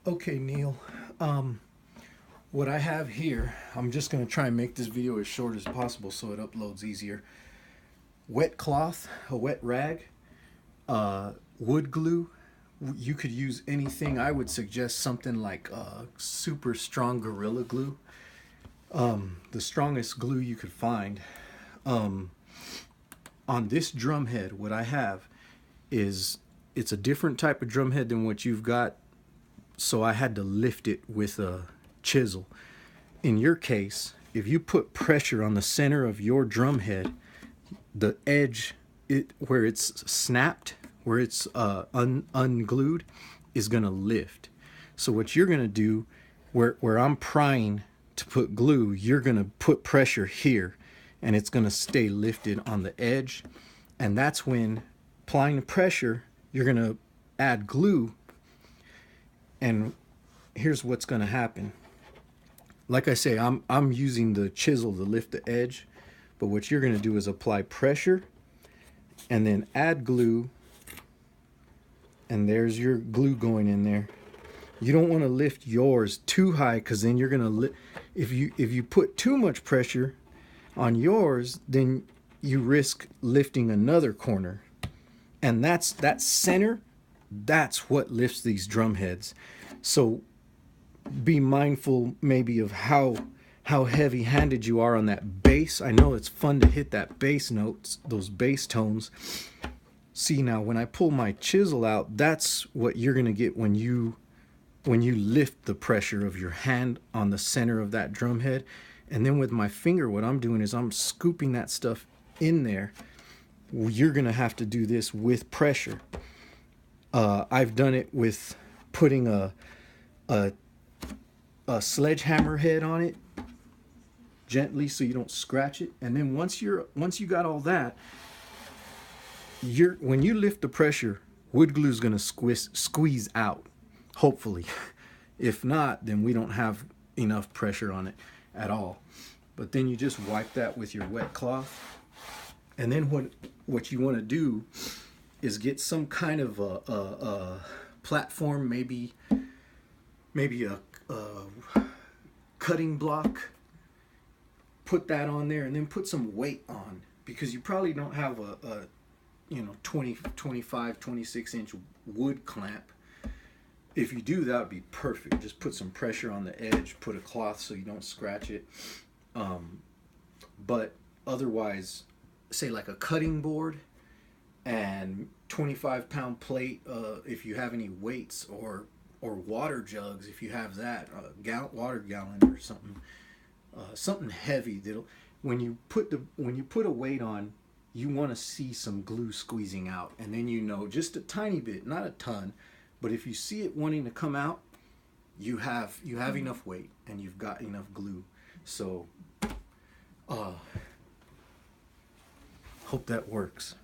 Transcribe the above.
Okay, Neil. Um, what I have here, I'm just going to try and make this video as short as possible so it uploads easier. Wet cloth, a wet rag, wood glue. You could use anything. I would suggest something like super strong Gorilla Glue, the strongest glue you could find. Um, on this drum head, what I have is it's a different type of drum head than what you've got, so I had to lift it with a chisel. In your case, if you put pressure on the center of your drum head, the edge, where it's snapped, where it's unglued, is gonna lift. So what you're gonna do, where I'm prying to put glue, you're gonna put pressure here, and it's gonna stay lifted on the edge, and that's when applying the pressure, you're gonna add glue, and here's what's gonna happen. Like I say, I'm using the chisel to lift the edge, but what you're gonna do is apply pressure and then add glue, and there's your glue going in there. You don't want to lift yours too high, because then you're gonna if you put too much pressure on yours, then you risk lifting another corner, and that's that center. That's what lifts these drum heads. So be mindful maybe of how heavy-handed you are on that bass. I know it's fun to hit that bass notes, those bass tones. See, now when I pull my chisel out, that's what you're gonna get when you lift the pressure of your hand on the center of that drum head. And then with my finger, what I'm doing is I'm scooping that stuff in there. You're gonna have to do this with pressure. I've done it with putting a sledgehammer head on it gently so you don't scratch it. And then once you got all that, when you lift the pressure, wood glue is going to squeeze out, hopefully. If not, then we don't have enough pressure on it at all. But then you just wipe that with your wet cloth, and then what you want to do is get some kind of a platform, maybe a cutting block. Put that on there, and then put some weight on, because you probably don't have a 20, 25, 26-inch wood clamp. If you do, that would be perfect. Just put some pressure on the edge, put a cloth so you don't scratch it. But otherwise, say like a cutting board and 25-pound plate, if you have any weights, or water jugs if you have that, water gallon or something. Something heavy that'll, when you put a weight on, you want to see some glue squeezing out, and then just a tiny bit, not a ton, but if you see it wanting to come out, you have enough weight and you've got enough glue. So hope that works.